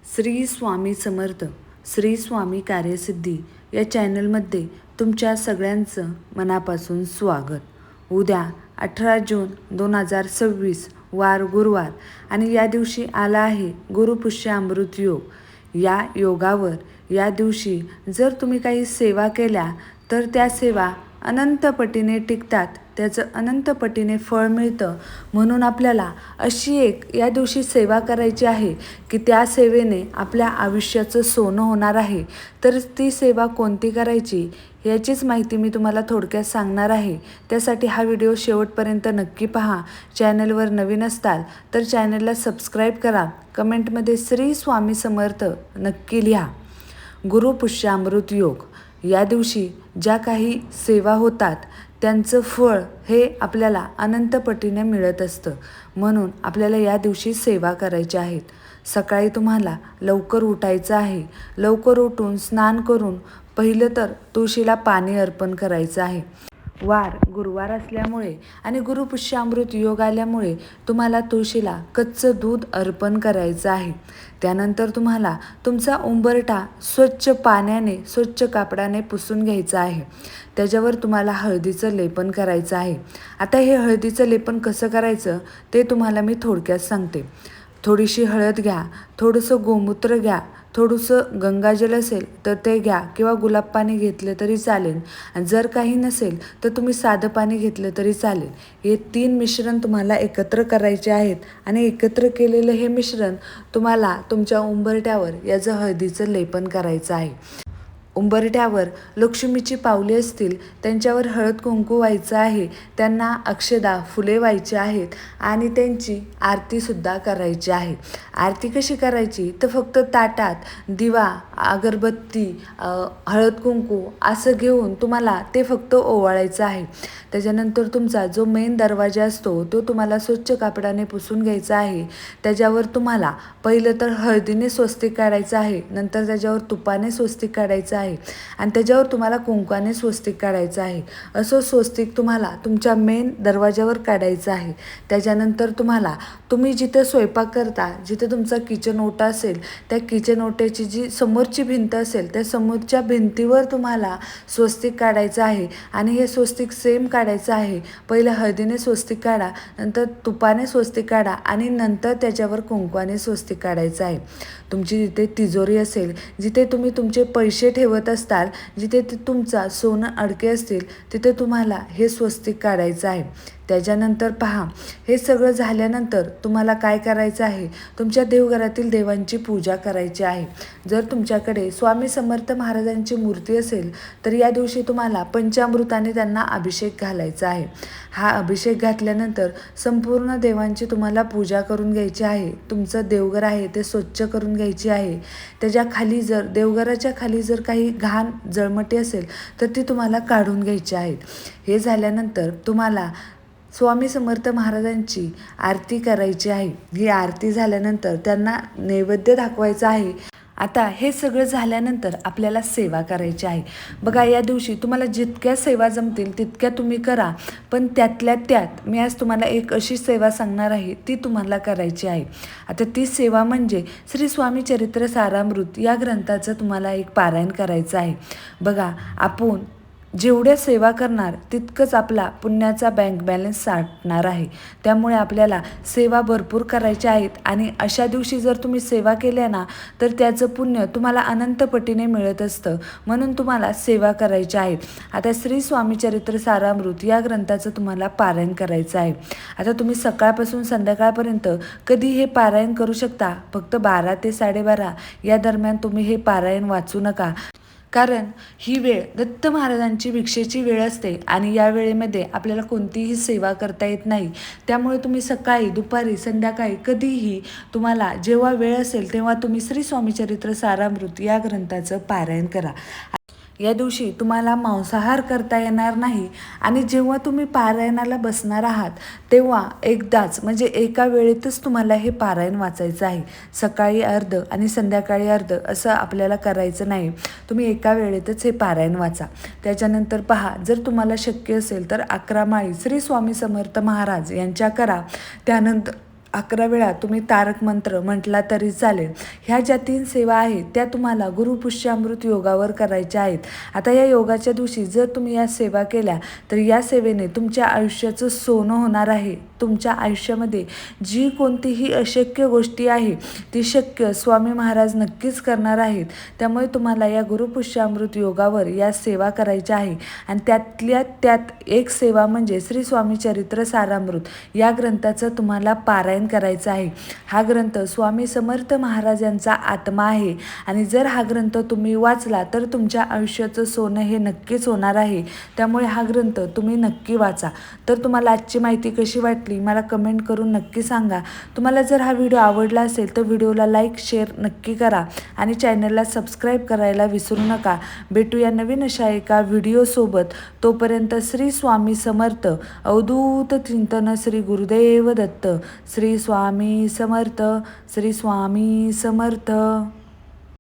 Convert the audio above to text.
श्री स्वामी समर्थ, श्री स्वामी कार्यसिद्धी या चॅनलमध्ये तुमच्या सगळ्यांचं मनापासून स्वागत. उद्या 18 जून 2026 वार गुरुवार आणि या दिवशी आला आहे गुरुपुष्य अमृत योग. या योगावर या दिवशी जर तुम्ही काही सेवा केल्या तर त्या सेवा अनंत पटीने टिकतात, त्याचं अनंत पटीने फळ मिळतं. म्हणून आपल्याला अशी एक या दिवशी सेवा करायची आहे की त्या सेवेने आपल्या आयुष्याचं सोनं होणार आहे. तर ती सेवा कोणती करायची याचीच माहिती मी तुम्हाला थोडक्यात सांगणार आहे. त्यासाठी हा व्हिडिओ शेवटपर्यंत नक्की पहा. चॅनलवर नवीन असताल तर चॅनलला सबस्क्राईब करा. कमेंटमध्ये श्री स्वामी समर्थ नक्की लिहा. गुरुपुष्य अमृत योग या दिवशी ज्या काही सेवा होतात त्यांचं फळ हे आपल्याला अनंत पटीने मिळत असतं. म्हणून आपल्याला या दिवशी सेवा करायच्या आहेत. सकाळी तुम्हाला लवकर उठायचं आहे. लवकर उठून स्नान करून पहिलं तर तुळशीला पाणी अर्पण करायचं आहे. वार गुरुवार असल्यामुळे आणि गुरुपुष्य अमृत योग आल्यामुळे तुम्हाला तुळशीला कच्चं दूध अर्पण करायचं आहे. त्यानंतर तुम्हाला तुमचा उंबरठा स्वच्छ पाण्याने स्वच्छ कापडाने पुसून घ्यायचा आहे. त्याच्यावर तुम्हाला हळदीचं लेपन करायचं आहे. आता हे हळदीचं लेपन कसं करायचं ते तुम्हाला मी थोडक्यात सांगते. थोडीशी हळद घ्या, थोडंसं गोमूत्र घ्या, थोडंसं गंगाजल असेल तर ते घ्या किंवा गुलाब पाणी घेतलं तरी चालेल. आणि जर काही नसेल तर तुम्ही साधं पाणी घेतलं तरी चालेल. हे 3 मिश्रण तुम्हाला एकत्र करायचे आहेत आणि एकत्र केलेलं हे मिश्रण तुम्हाला तुमच्या उंबरठ्यावर याचं हळदीचं लेपन करायचं आहे. उंबरठ्यावर लक्ष्मीची पावले असतील त्यांच्यावर हळद कुंकू व्हायचं आहे. त्यांना अक्षदा फुले व्हायची आहेत आणि त्यांची आरतीसुद्धा करायची आहे. आरती कशी करायची तर फक्त ताटात दिवा, अगरबत्ती, हळद कुंकू असं घेऊन तुम्हाला ते फक्त ओवाळायचं आहे. त्याच्यानंतर तुमचा जो मेन दरवाजा असतो तो तुम्हाला स्वच्छ कापडाने पुसून घ्यायचा आहे. त्याच्यावर तुम्हाला पहिलं तर हळदीने स्वस्तिक काढायचं आहे, नंतर त्याच्यावर तुपाने स्वस्तिक काढायचं आहे आणि त्याच्यावर तुम्हाला कुंकवाने स्वस्तिक काढायचं आहे. असं स्वस्तिक तुम्हाला तुमच्या मेन दरवाजावर काढायचं आहे. त्याच्यानंतर तुम्ही जिथे स्वयंपाक करता, जिथे तुमचा किचन ओटा असेल त्या किचन ओट्याची जी समोरची भिंत असेल त्या समोरच्या भिंतीवर तुम्हाला स्वस्तिक काढायचं आहे. आणि हे स्वस्तिक सेम काढायचं आहे. पहिलं हळदीने स्वस्तिक काढा, नंतर तुपाने स्वस्तिक काढा आणि नंतर त्याच्यावर कुंकवाने स्वस्तिक काढायचं आहे. तुमची जिथे तिजोरी असेल, जिथे तुम्ही तुमचे पैसे ठेवत असताल, जिथे तुमचा सोनं अडके असतील तिथे तुम्हाला हे स्वस्तिक काढायचं आहे. त्याच्यानंतर पहा, हे सगळं झाल्यानंतर तुम्हाला काय करायचं आहे, तुमच्या देवघरातील देवांची पूजा करायची आहे. जर तुमच्याकडे स्वामी समर्थ महाराजांची मूर्ती असेल तर या दिवशी तुम्हाला पंचामृताने त्यांना अभिषेक घालायचा आहे. हा अभिषेक घातल्यानंतर संपूर्ण देवांची तुम्हाला पूजा करून घ्यायची आहे. तुमचं देवघर आहे ते स्वच्छ करून घ्यायची आहे. त्याच्या खाली जर देवघराच्या खाली जर काही घाण जळमटी असेल तर ती तुम्हाला काढून घ्यायची आहेत. हे झाल्यानंतर तुम्हाला स्वामी समर्थ महाराजांची आरती करायची आहे. ही आरती झाल्यानंतर त्यांना नैवेद्य दाखवायचा आहे. आता हे सगळं झाल्यानंतर आपल्याला सेवा करायची आहे. बघा, या दिवशी तुम्हाला जितक्या सेवा जमतील तितक्या तुम्ही करा, पण त्यातल्या त्यात मी आज तुम्हाला एक अशी सेवा सांगणार आहे ती तुम्हाला करायची आहे. आता ती सेवा म्हणजे श्री स्वामी चरित्र सारामृत या ग्रंथाचं तुम्हाला एक पारायण करायचं आहे. बघा, आपण जेवढ्या सेवा करणार तितकंच आपला पुण्याचा बँक बॅलन्स साठणार आहे. त्यामुळे आपल्याला सेवा भरपूर करायच्या आहेत आणि अशा दिवशी जर तुम्ही सेवा केल्या ना तर त्याचं पुण्य तुम्हाला अनंत पटीने मिळत असतं. म्हणून तुम्हाला सेवा करायच्या आहेत. आता श्री स्वामी चरित्र सारामृत या ग्रंथाचं तुम्हाला पारायण करायचं आहे. आता तुम्ही सकाळपासून संध्याकाळपर्यंत कधी हे पारायण करू शकता. फक्त 12 ते 12:30 या दरम्यान तुम्ही हे पारायण वाचू नका, कारण ही वेळ दत्त महाराजांची भिक्षेची वेळ असते आणि या वेळेमध्ये आपल्याला कोणतीही सेवा करता येत नाही. त्यामुळे तुम्ही सकाळी, दुपारी, संध्याकाळी कधीही तुम्हाला जेव्हा वेळ असेल तेव्हा तुम्ही श्री स्वामी चरित्र सारामृत या ग्रंथाचं पारायण करा. या दिवशी तुम्हाला मांसाहार करता येणार नाही आणि जेव्हा तुम्ही पारायणाला बसणार आहात तेव्हा एकदाच म्हणजे एका वेळेतच तुम्हाला हे पारायण वाचायचं आहे. सकाळी अर्ध आणि संध्याकाळी अर्ध असं आपल्याला करायचं नाही. तुम्ही एका वेळेतच हे पारायण वाचा. त्याच्यानंतर पहा, जर तुम्हाला शक्य असेल तर 11 माळी श्री स्वामी समर्थ महाराज यांच्या करा. त्यानंतर 11 वेळा तुम्ही तारक मंत्र म्हटला तरी चालेल. ह्या ज्या 3 सेवा आहेत त्या तुम्हाला गुरुपुष्यामृत योगावर करायच्या आहेत. आता या योगाच्या दिवशी जर तुम्ही या सेवा केल्या तर या सेवेने तुमच्या आयुष्याचं सोनं होणार आहे. तुमच्या आयुष्यामध्ये जी कोणतीही अशक्य गोष्टी आहे ती शक्य स्वामी महाराज नक्कीच करणार आहेत. त्यामुळे तुम्हाला या गुरुपुष्यामृत योगावर या सेवा करायच्या आहे. आणि त्यातल्या त्यात एक सेवा म्हणजे श्री स्वामी चरित्र सारामृत या ग्रंथाचं तुम्हाला पारायण करायचं आहे. हा ग्रंथ स्वामी समर्थ महाराजांचा आत्मा आहे आणि जर हा ग्रंथ तुम्ही वाचला तर तुमच्या आयुष्याचं सोनं हे नक्कीच होणार आहे. त्यामुळे हा ग्रंथ तुम्ही नक्की वाचा. तर तुम्हाला आजची माहिती कशी वाटली मला कमेंट करून नक्की सांगा. तुम्हाला जर हा व्हिडिओ आवडला असेल तर व्हिडिओला लाईक शेअर नक्की करा आणि चॅनलला सबस्क्राईब करायला विसरू नका. भेटूया नवीन अशा एका व्हिडिओसोबत. तोपर्यंत श्री स्वामी समर्थ. अवधूत चिंतन श्री गुरुदेव दत्त. श्री स्वामी समर्थ. श्री स्वामी समर्थ.